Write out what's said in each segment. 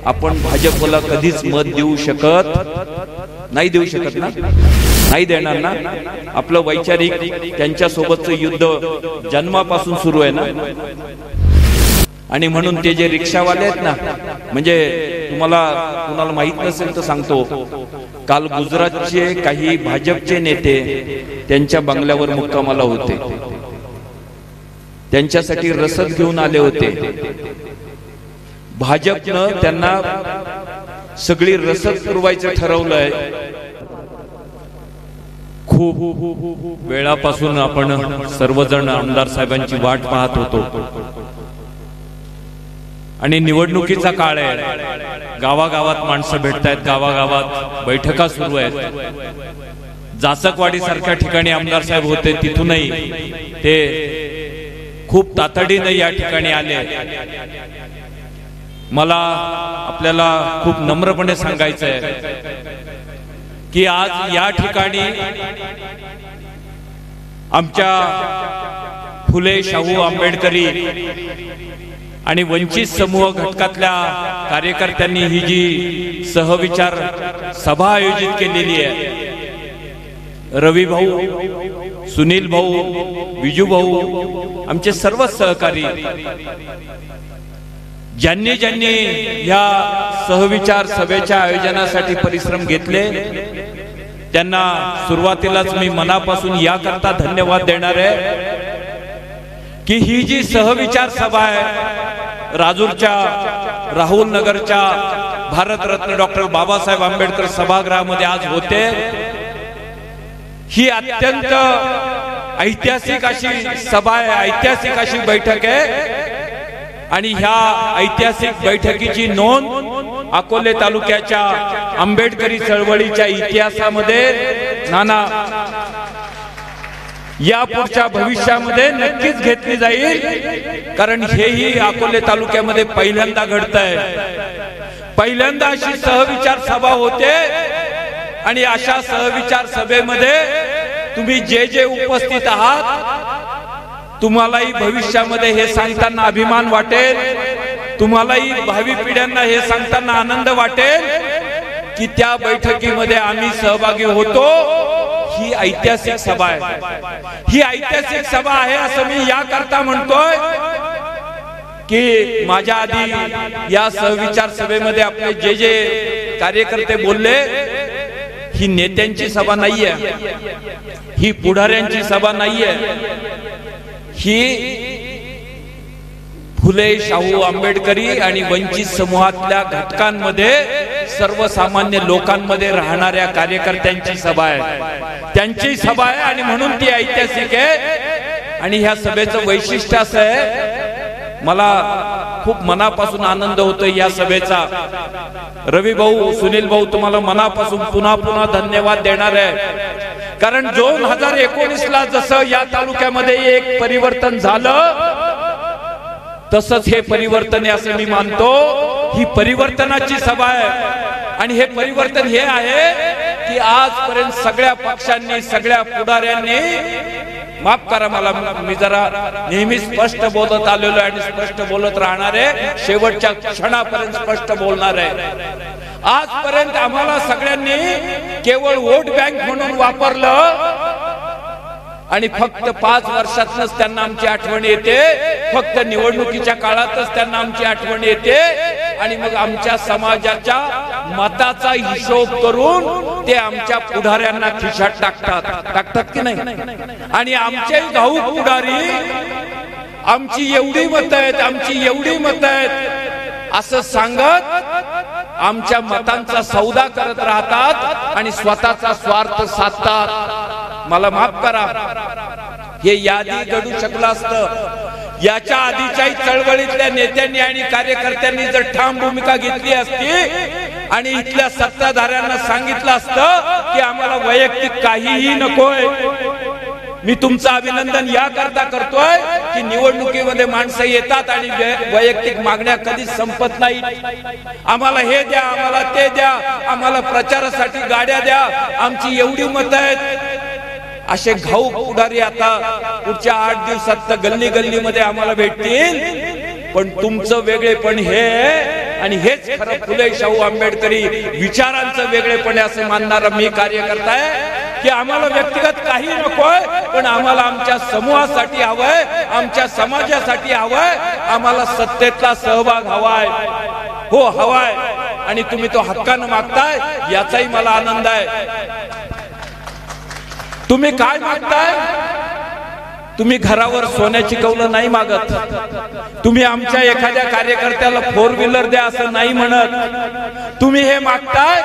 आपण भाजपला कधीच मत देऊ शकत नाही, देऊ शकत ना, नाही देणार ना. आपलं वैचारिक त्यांच्या सोबतचं युद्ध जन्मापासून सुरू आहे ना. आणि म्हणून ते जे रिक्षावाले आहेत ना, म्हणजे तुम्हाला कुणाला माहित नसेल तर सांगतो, काल गुजरातचे काही भाजपचे नेते त्यांच्या बंगल्यावर मुक्कामाला होते, त्यांच्यासाठी रसद घेऊन आले होते. भाजपनं त्यांना सगळी रसद पुरवायचं ठरवलंय. खूप वेळापासून आपण सर्वजण आमदार साहेबांची वाट पाहत होतो आणि निवडणुकीचा काळ आहे. गावागावात माणसं भेटतायत, गावागावात बैठका सुरू आहेत. जाचकवाडी सारख्या ठिकाणी आमदार साहेब होते, तिथूनही ते खूप तातडीने या ठिकाणी आले. मला आपल्याला खूप नम्रपणे सांगायचं आहे की आज या ठिकाणी आमच्या फुले शाहू आंबेडकरी आणि वंचित समूह घटकातल्या कार्यकर्त्यांनी ही जी सहविचार सभा आयोजित केलेली आहे, रवी भाऊ, सुनील भाऊ, विजू भाऊ, आमचे सर्व सहकारी, ज्यांनी ज्यांनी या सहविचार सभेच्या आयोजनासाठी परिश्रम घेतले, त्यांना सुरुवातीलाच मी मनापासून याकरता धन्यवाद देणार आहे की ही जी सहविचार सभा आहे राजूरच्या राहुल नगरच्या भारतरत्न डॉक्टर बाबासाहेब आंबेडकर सभागृहामध्ये आज होते. ही अत्यंत ऐतिहासिक अशी सभा आहे, ऐतिहासिक अशी बैठक आहे. आणि ह्या ऐतिहासिक बैठकीची नोंद अकोले तालुक्याच्या आंबेडकरी चळवळीच्या इतिहासामध्ये नाना या पुढच्या भविष्यामध्ये नक्कीच घेतली जाईल. कारण हेही अकोले तालुक्यामध्ये पहिल्यांदा घडतंय. पहिल्यांदा अशी सहविचार सभा होते आणि अशा सहविचार सभेमध्ये तुम्ही जे जे उपस्थित आहात, तुम्हालाही भविष्यामध्ये हे सांगताना अभिमान वाटेल, तुम्हालाही भावी पिढ्यांना हे सांगताना आनंद वाटेल की त्या बैठकीमध्ये आम्ही सहभागी होतो. ही ऐतिहासिक सभा आहे, ही ऐतिहासिक सभा आहे असं मी याकरता म्हणतोय की माझ्या आधी या सहविचार सभेमध्ये आपले जे जे कार्यकर्ते बोलले, ही नेत्यांची सभा नाहीये, ही पुढाऱ्यांची सभा नाहीये, ही फुले शाहू आंबेडकरी आणि वंचित समूहातल्या घटकांमध्ये सर्वसामान्य लोकांमध्ये राहणाऱ्या कार्यकर्त्यांची सभा आहे, त्यांची सभा आहे. आणि म्हणून ती ऐतिहासिक आहे. आणि ह्या सभेचं वैशिष्ट्य असं आहे, मला खूप मनापासून आनंद होतोय या सभेचा. रवी भाऊ, सुनील भाऊ, तुम्हाला मनापासून पुन्हा पुन्हा धन्यवाद देणार आहे. कारण 2019 ला जसं या तालुक्यामध्ये एक परिवर्तन झालं, तसंच हे परिवर्तन आहे असं मी मानतो. ही परिवर्तनाची सभा आहे. आणि हे परिवर्तन हे आहे की आजपर्यंत सगळ्या पक्षांनी, सगळ्या पुढाऱ्यांनी, माफ करा मला, मी जरा नेहमी स्पष्ट बोलत आलेलो आणि स्पष्ट बोलत राहणार आहे, शेवटच्या क्षणापर्यंत स्पष्ट बोलणार आहे. आजपर्यंत आम्हाला सगळ्यांनी केवळ वोट बँक म्हणून वापरलं आणि फक्त 5 वर्षातच त्यांना आमची आठवण येते, फक्त निवडणुकीच्या काळातच त्यांना आमची आठवण येते. आणि मग आमच्या समाजाच्या मताचा हिशोब करून ते आमच्या पुढाऱ्यांना खिशात टाकतात की नाही. आणि आमचे घाऊक पुढारी आमची एवढी मतं आहेत, आमची एवढी मतं आहेत असं सांगत आमच्या मतांचा सौदा करत राहतात आणि स्वतःचा स्वार्थ साधतात. मला माफ करा, हे यादी घडू शकलं असतं. याच्या आधीच्याही चळवळीतल्या नेत्यांनी आणि कार्यकर्त्यांनी जर ठाम भूमिका घेतली असती आणि इथल्या सत्ताधाऱ्यांना सांगितलं असतं की आम्हाला वैयक्तिक काहीही नकोय. मी तुमचं अभिनंदन याकरता करतोय की निवडणुकीमध्ये माणसं येतात आणि वैयक्तिक मागण्या कधीच संपत नाही. आम्हाला हे द्या, आम्हाला ते द्या, आम्हाला प्रचारासाठी गाड्या द्या, आमची एवढी मतं आहेत. असे घाऊक पुढारी आता पुढच्या 8 दिवसात गल्ली गल्लीमध्ये आम्हाला भेटतील. पण तुमचं वेगळेपण हे आणि हेच खरं फुले शाहू आंबेडकरी विचारांचं वेगळेपणे असं मानणारा मी कार्यकर्ता आहे की आम्हाला व्यक्तिगत काही नकोय, पण आम्हाला आमच्या समूहासाठी हवंय, आमच्या समाजासाठी हवंय, आम्हाला सत्तेतला सहभाग हवाय, हो हवाय, आणि तुम्ही तो हक्कानं मागताय याचाही मला आनंद आहे. तुम्ही काय मागताय? तुम्ही घरावर सोन्याची कौलं नाही मागत. तुम्ही आमच्या एखाद्या कार्यकर्त्याला 4 व्हीलर द्या असं नाही म्हणत. तुम्ही हे मागताय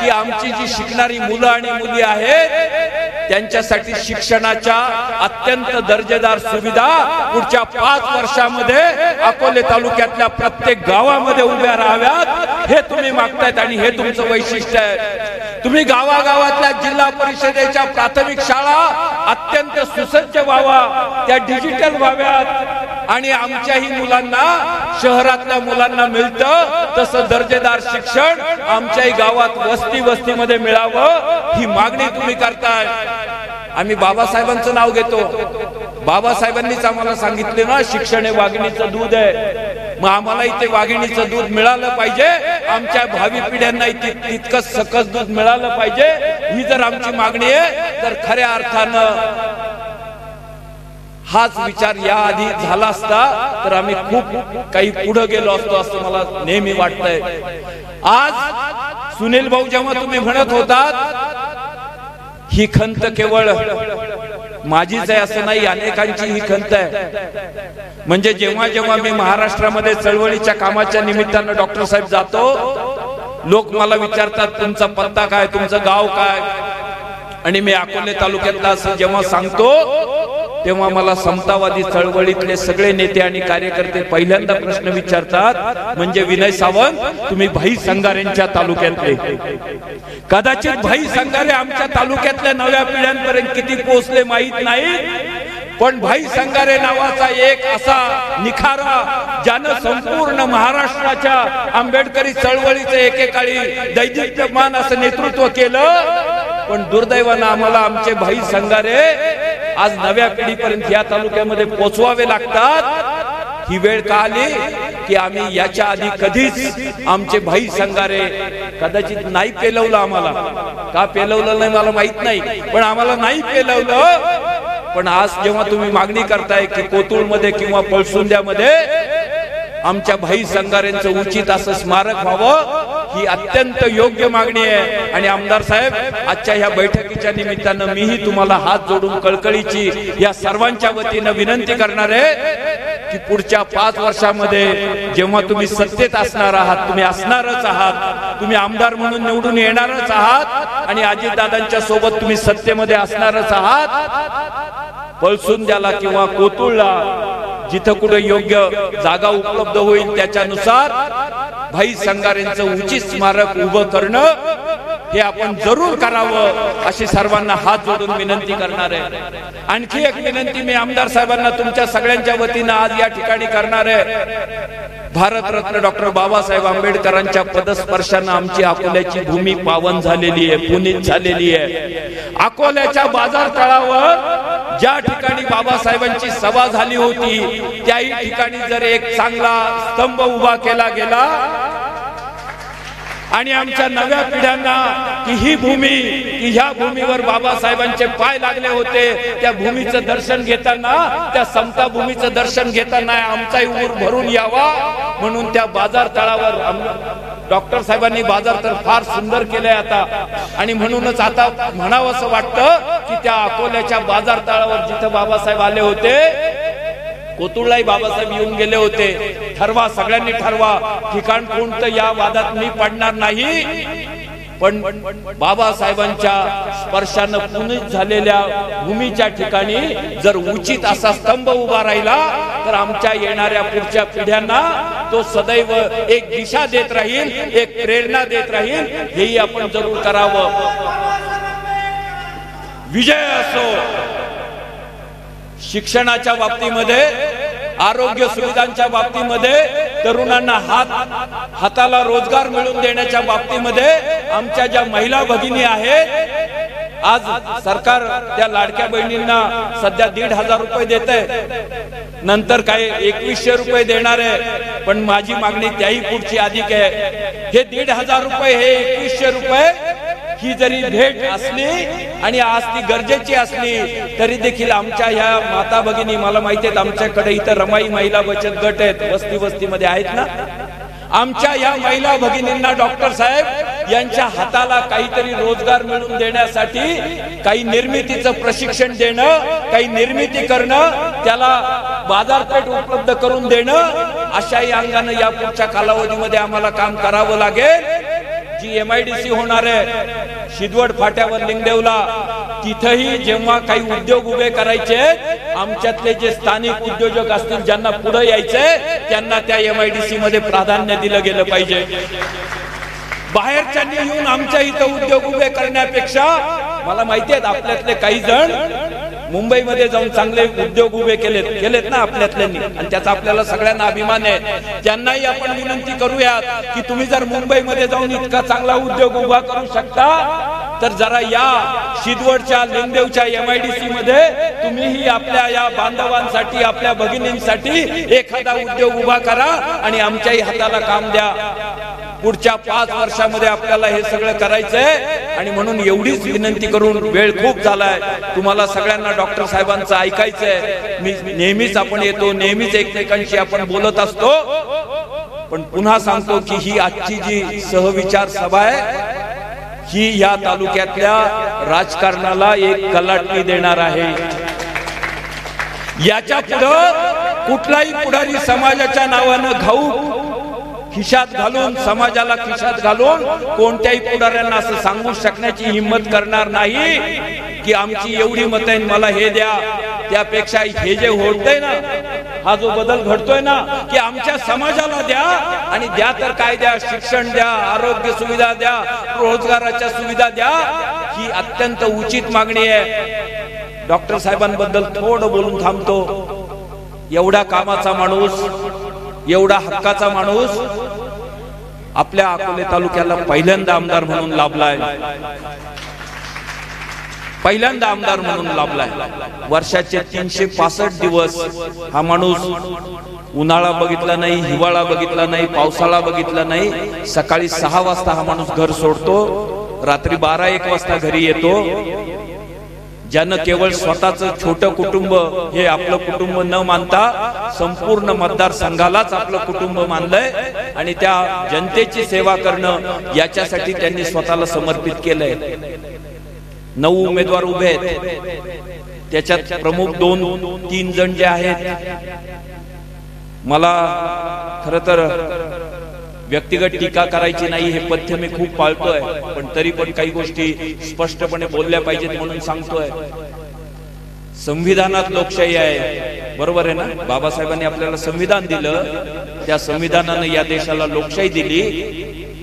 की आमची जी शिकणारी मुलं आणि मुली आहेत त्यांच्यासाठी शिक्षणाच्या अत्यंत दर्जेदार सुविधा पुढच्या 5 वर्षामध्ये अकोले तालुक्यातल्या प्रत्येक गावामध्ये उभ्या राहाव्यात, हे तुम्ही मागतायत आणि हे तुमचं वैशिष्ट्य आहे. तुम्ही गावागावातल्या जिल्हा परिषदेच्या प्राथमिक शाळा अत्यंत सुसज्ज व्हावा, त्या डिजिटल व्हाव्यात, आणि आमच्याही मुलांना शहरातल्या मुलांना मिळतं तसं दर्जेदार शिक्षण आमच्याही गावात वस्तीमध्ये मिळावं, ही मागणी तुम्ही करताय. आम्ही बाबासाहेबांचं नाव घेतो. बाबासाहेबांनीच आम्हाला सांगितले ना, शिक्षण हे वाघिणीचं दूध आहे. मग आम्हालाही ते वाघिणीचं दूध मिळालं पाहिजे, आमच्या भावी पिढ्यांनाही तितकंच सकस दूध मिळालं पाहिजे. ही जर आमची मागणी आहे तर खऱ्या अर्थानं हाच विचार या आधी झाला असता तर आम्ही खूप काही पुढे गेलो असतो असं मला नेहमी वाटतंय. आज सुनील भाऊ जेव्हा तुम्ही म्हणत होतात ही खंत केवळ माझीच आहे असं नाही, अनेकांची ही खंत आहे. म्हणजे जेव्हा जेव्हा मी महाराष्ट्रामध्ये चळवळीच्या कामाच्या निमित्तानं डॉक्टर साहेब जातो, लोक मला विचारतात तुमचा पत्ता काय, तुमचं गाव काय, आणि मी अकोले तालुक्यातला असं जेव्हा सांगतो तेव्हा मला समतावादी चळवळीतले सगळे नेते आणि कार्यकर्ते पहिल्यांदा प्रश्न विचारतात, म्हणजे विनय सावंत तुम्ही भाई संगारेंच्या तालुक्यातले. कदाचित भाई संगारे आमच्या तालुक्यातल्या नव्या पिढ्यांपर्यंत किती पोहोचले माहित नाही, पण भाई संगारे नावाचा एक असा निखारा ज्यानं संपूर्ण महाराष्ट्राच्या आंबेडकरी चळवळीचं एकेकाळी दैदिप्यमान असं नेतृत्व केलं. पण दुर्दैवानं आम्हाला आमचे भाई संगारे आज नव्या पिढीपर्यंत या तालुक्यामध्ये पोहोचवावे लागतात. ही वेळ का आली की आम्ही याच्या आधी कधीच आमचे भाई संगारे कदाचित नाही पेलवलं. आम्हाला का पेलवलं नाही मला माहित नाही, पण आम्हाला नाही पेलवलं. पण आज जेव्हा तुम्ही मागणी करताय की कोतुळमध्ये किंवा पळसुंद्यामध्ये आमच्या भाई संगारेंचं उचित असं स्मारक व्हावं, ही अत्यंत योग्य मागणी आहे. आणि आमदार साहेब आजच्या ह्या बैठकीच्या निमित्तानं मीही तुम्हाला हात जोडून कळकळीची या सर्वांच्या वतीनं विनंती करणार आहे की पुढच्या 5 वर्षामध्ये जेव्हा तुम्ही सत्तेत असणार आहात, तुम्ही असणारच आहात, तुम्ही आमदार म्हणून निवडून येणारच आहात आणि अजितदादांच्या सोबत तुम्ही सत्तेमध्ये असणारच आहात. पळसुंद्याला किंवा कोतुळला जिथं कुठे योग्य जागा उपलब्ध होईल त्याच्यानुसार भाई संगारेंचं उचित स्मारक उभं करणं हे आपण जरूर करावं अशी सर्वांना हात जोडून विनंती करणार आहे. आणखी एक विनंती मी आमदार साहेबांना तुमच्या सगळ्यांच्या वतीनं आज या ठिकाणी करणार आहे. भारतरत्न डॉक्टर बाबासाहेब आंबेडकरांच्या पदस्पर्शानं आमची अकोल्याची भूमी पावन झालेली आहे, पुनीत झालेली आहे. अकोल्याच्या बाजार तळावर ज्या ठिकाणी बाबासाहेबांची सभा झाली होती त्याही ठिकाणी जर एक चांगला स्तंभ उभा केला गेला आणि आमच्या नव्या पिढ्यांना की ही भूमी, की ह्या भूमीवर बाबासाहेबांचे पाय लागले होते, त्या भूमीचं दर्शन घेताना, त्या समता भूमीचं दर्शन घेताना आमचाही ऊर भरून यावा म्हणून त्या बाजार तळावर डॉक्टर साहेबांनी बाजार तळ फार सुंदर केलंय आता. आणि म्हणूनच आता म्हणावं असं वाटतं की त्या अकोल्याच्या बाजार तळावर जिथं बाबासाहेब आले होते, कोतुळलाही बाबासाहेब येऊन गेले होते, ठरवा, सगळ्यांनी ठरवा, ठिकाण कोणतं या वादात मी पडणार नाही, पण बाबासाहेबांच्या स्पर्शानं पुनीत झालेल्या भूमीच्या ठिकाणी जर उचित असा स्तंभ उभा राहिला तर आमच्या येणाऱ्या पुढच्या पिढ्यांना तो सदैव एक दिशा देत राहील, एक प्रेरणा देत राहील. हेही आपण जरूर करावं. विजय असो शिक्षणाच्या बाबतीमध्ये, आरोग्य सुविधांच्या बाबतीमध्ये, तरुणांना हाताला रोजगार मिळवून देण्याच्या बाबतीमध्ये आमच्या ज्या महिला भगिनी आहेत आज सरकार त्या लाडक्या बहिणींना सध्या 1,500 रुपये देत आहे, नंतर काय 2,100 रुपये देणार आहे, पण माझी मागणी त्याही पुढची अधिक आहे। हे 1,500 रुपये, हे 2,100 रुपये ही जरी भेट असली आणि आज ती गरजेची असली तरी देखील आमच्या ह्या माता भगिनी, मला माहिती आहे आमच्याकडे इथं रमाई महिला बचत गट आहेत, वस्तीमध्ये आहेत ना, आमच्या या महिला भगिनींना डॉक्टर साहेब यांच्या हाताला काहीतरी रोजगार मिळवून देण्यासाठी काही निर्मितीचं प्रशिक्षण देणं, काही निर्मिती करणं, त्याला बाजारपेठ उपलब्ध करून देणं, अशाही अंगाने या पुढच्या कालावधीमध्ये आम्हाला काम करावं लागेल। जी MIDC होणार आहे शिदवड फाट्यावर लिंगदेवला, तिथेही जेव्हा काही उद्योग उभे करायचे, आमच्यातले जे स्थानिक उद्योजक असतील ज्यांना पुढे यायचे त्यांना त्या MIDC मध्ये प्राधान्य दिलं गेलं पाहिजे। बाहेरच्यांनी येऊन आमच्या इथं उद्योग उभे करण्यापेक्षा, मला माहिती आहे आपल्यातले काही जण मुंबईमध्ये जाऊन चांगले उद्योग उभे केलेत ना आपल्यातल्यांनी, आणि त्याचा आपल्याला सगळ्यांना अभिमान आहे। त्यांनाही आपण विनंती करूयात की तुम्ही जर मुंबईमध्ये जाऊन इतका चांगला उद्योग उभा करू शकता तर जरा या शिदवडच्या लिंगदेवच्या MIDC मध्ये तुम्हीही आपल्या या बांधवांसाठी, आपल्या भगिनींसाठी एखादा उद्योग उभा करा आणि आमच्याही हाताला काम द्या। पुढच्या 5 वर्षामध्ये आपल्याला हे सगळं करायचंय आणि म्हणून एवढीच विनंती करून, वेळ खूप झालाय, तुम्हाला सगळ्यांना डॉक्टर साहेबांचं ऐकायचंय। मी नेहमीच आपण येतो, नेहमीच एकमेकांशी आपण बोलत असतो, पण पुन्हा सांगतो की ही आजची जी सहविचार सभा आहे ही या तालुक्यातल्या राजकारणाला एक कलाटणी देणार आहे। याच्या पुढे कुठलाही पुढारी समाजाच्या नावानं घाऊक खिशात घालून, समाजाला खिशात घालून कोणत्याही पुढाऱ्यांना असं सांगू शकण्याची हिंमत करणार नाही की आमची एवढी मतं आहे, मला हे द्या। त्यापेक्षा हे जे होतंय ना, हा जो बदल घडतोय ना, की आमच्या समाजाला द्या, आणि द्या तर काय द्या, शिक्षण द्या, आरोग्य सुविधा द्या, रोजगाराच्या सुविधा द्या, ही अत्यंत उचित मागणी आहे। डॉक्टर साहेबांबद्दल थोडं बोलून थांबतो। एवढा कामाचा माणूस, एवढा हक्काचा माणूस आपल्या अकोले तालुक्याला पहिल्यांदा आमदार म्हणून लाभलाय, पहिल्यांदा आमदार म्हणून लाभलाय। वर्षाचे 365 दिवस हा माणूस उन्हाळा बघितला नाही, हिवाळा बघितला नाही, पावसाळा बघितला नाही। सकाळी 6 वाजता हा माणूस घर सोडतो, रात्री 12-1 वाजता घरी येतो। ज्यानं केवळ स्वतःचं छोटं कुटुंब हे आपलं कुटुंब न मानता संपूर्ण मतदारसंघालाच आपलं कुटुंब मानलंय आणि त्या जनतेची सेवा करणं याच्यासाठी त्यांनी स्वतःला समर्पित केलंय। 9 उमेदवार उभे आहेत, त्याच्यात प्रमुख 2-3 जण जे आहेत, मला खरं तर व्यक्तिगत टीका करायची नाही, हे पथ्य मी खूप पाळतोय, पण तरी पण काही गोष्टी स्पष्टपणे बोलल्या पाहिजेत म्हणून सांगतोय। संविधानात लोकशाही आहे, बरोबर आहे ना, बाबासाहेबांनी आपल्याला संविधान दिलं, त्या संविधानाने या देशाला लोकशाही दिली।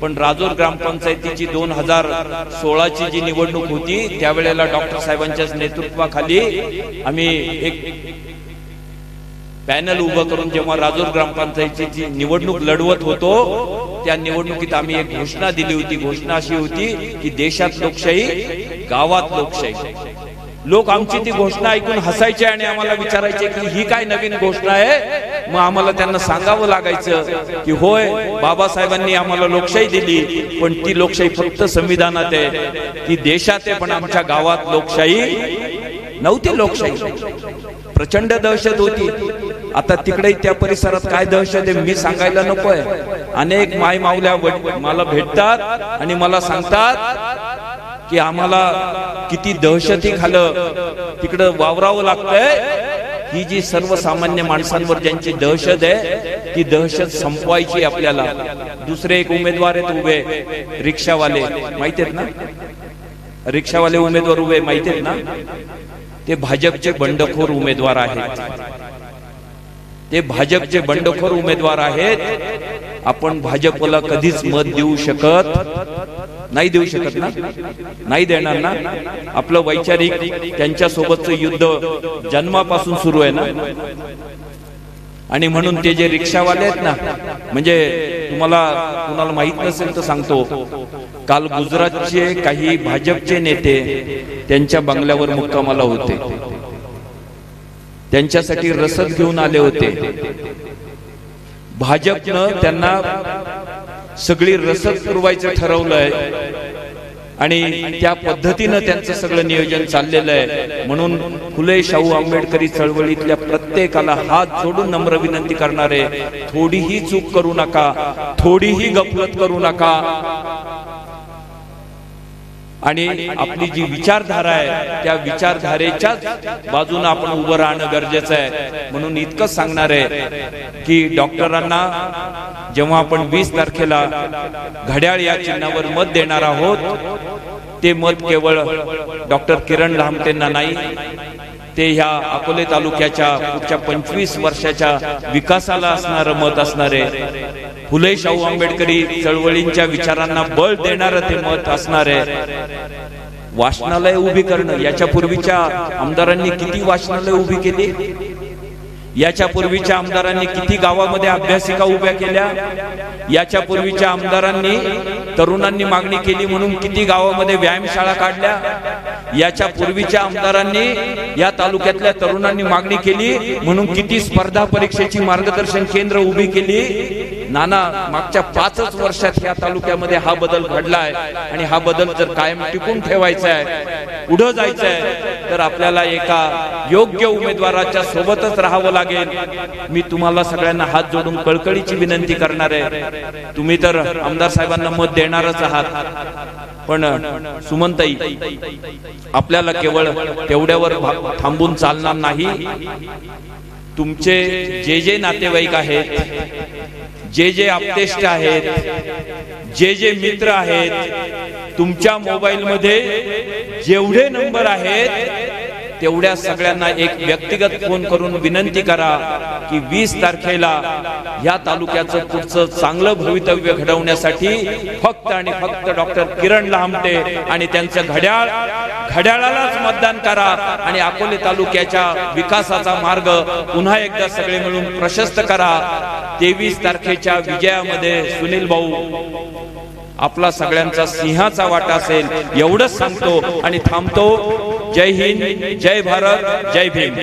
पण राजूर ग्रामपंचायतीची 2016ची जी निवडणूक होती त्यावेळेला डॉक्टर साहेबांच्या नेतृत्वाखाली आम्ही एक पॅनल उभं करून जेव्हा राजूर ग्रामपंचायतीची निवडणूक लढवत होतो, त्या निवडणुकीत आम्ही एक घोषणा दिली होती। घोषणा अशी होती की देशात लोकशाही, गावात लोकशाही। लोक आमची ती घोषणा ऐकून हसायचे आणि आम्हाला विचारायचे की ही काय नवीन घोषणा आहे। मग आम्हाला त्यांना सांगावं लागायचं की होय, बाबासाहेबांनी आम्हाला लोकशाही दिली, पण ती लोकशाही फक्त संविधानात आहे, ती देशात आहे, पण आमच्या गावात लोकशाही नव्हती। लोकशाही प्रचंड दहशत होती। आता तिकडे त्या परिसरात काय दहशत आहे मी सांगायला नकोय। अनेक माय माऊल्या मला भेटतात आणि मला सांगतात की आम्हाला किती दहशती खालं तिकडं वावरावं लागतंय। ही जी सर्वसामान्य माणसांवर ज्यांची दहशत आहे ती दहशत संपवायची आपल्याला। दुसरे एक उमेदवार आहेत उभे, रिक्षावाले, माहिती आहेत ना, रिक्षावाले उमेदवार उभे माहिती आहेत ना, ते भाजपचे बंडखोर उमेदवार आहेत, ते भाजपचे बंडखोर उमेदवार आहेत। आपण भाजपला कधीच मत देऊ शकत नाही, देऊ शकत ना, नाही देणार ना। आपलं वैचारिक त्यांच्या सोबतचं युद्ध जन्मापासून सुरू आहे ना, आणि म्हणून ते जे रिक्षावाले आहेत ना, म्हणजे तुम्हाला कुणाला माहित नसेल तर सांगतो, काल गुजरातचे काही भाजपचे नेते त्यांच्या बंगल्यावर मुक्कामाला होते, त्यांच्यासाठी रसद घेऊन आले होते. भाजपनं त्यांना सगळी रसद पुरवायचं ठरवलंय आणि त्या पद्धतीनं त्यांचं सगळं नियोजन चाललेलं आहे. म्हणून फुले शाहू आंबेडकरी चळवळीतल्या प्रत्येकाला हात जोडून नम्र विनंती करणारे, थोडीही चूक करू नका, थोडीही गफलत करू नका आणि आपली जी विचारधारा आहे त्या विचारधारेच्याच बाजूने आपण उभं राहणं गरजेचं आहे. म्हणून इतकंच सांगणार आहे की डॉक्टरांना जेव्हा आपण 20 तारखेला घड्याळ या चिन्हावर मत देणार आहोत, ते मत केवळ डॉक्टर किरण लहामटेंना नाही, ते ह्या अकोले तालुक्याच्या पुढच्या 25 वर्षाच्या विकासाला असणारं मत असणारे, फुले शाहू आंबेडकरी चळवळींच्या विचारांना बळ देणारं ते मत असणारे. वाचनालय उभी करणं, याच्या पूर्वीच्या आमदारांनी किती वाचनालय उभी केली, याच्या पूर्वीच्या आमदारांनी किती गावामध्ये अभ्यासिका उभ्या केल्या, याच्या पूर्वीच्या आमदारांनी तरुणांनी मागणी केली म्हणून किती गावामध्ये व्यायामशाळा काढल्या, याच्या पूर्वीच्या आमदारांनी या तालुक्यातल्या तरुणांनी मागणी केली म्हणून किती स्पर्धा परीक्षेची मार्गदर्शन केंद्र उभी केली. नाना, मागच्या 5 वर्षात या तालुक्यामध्ये हा बदल घडलाय आणि हा बदल जर कायम टिकून ठेवायचा आहे, पुढे जायचं आहे, तर आपल्याला एका योग्य उमेदवाराच्या सोबतच राहावं लागेल. मी तुम्हाला सगळ्यांना हात जोडून कळकळीची विनंती करणार आहे. तुम्ही तर आमदार साहेबांना मत देणारच आहात, पण सुमनताई, आपल्याला केवळ तेवढ्यावर थांबून चालणार नाही. तुमचे जे जे नातेवाईक आहेत, जे जे आप्तेष्ट आहेत, जे जे मित्र आहेत, तुमच्या मोबाईल मध्ये जेवढे नंबर आहेत तेवढ्या सगळ्यांना एक व्यक्तिगत फोन करून विनंती करा की 20 तारखेला या तालुक्याचं पुढचं चांगलं भवितव्य घडवण्यासाठी फक्त आणि फक्त डॉक्टर किरण लहामटे आणि त्यांचं घड्याळालाच मतदान करा आणि अकोले तालुक्याच्या विकासाचा मार्ग पुन्हा एकदा सगळे मिळून प्रशस्त करा. 23 तारखेच्या विजयामध्ये सुनील भाऊ आपला सगळ्यांचा सिंहाचा वाटा असेल, एवढंच सांगतो आणि थांबतो. जय हिंद, जय भारत, जय भीम.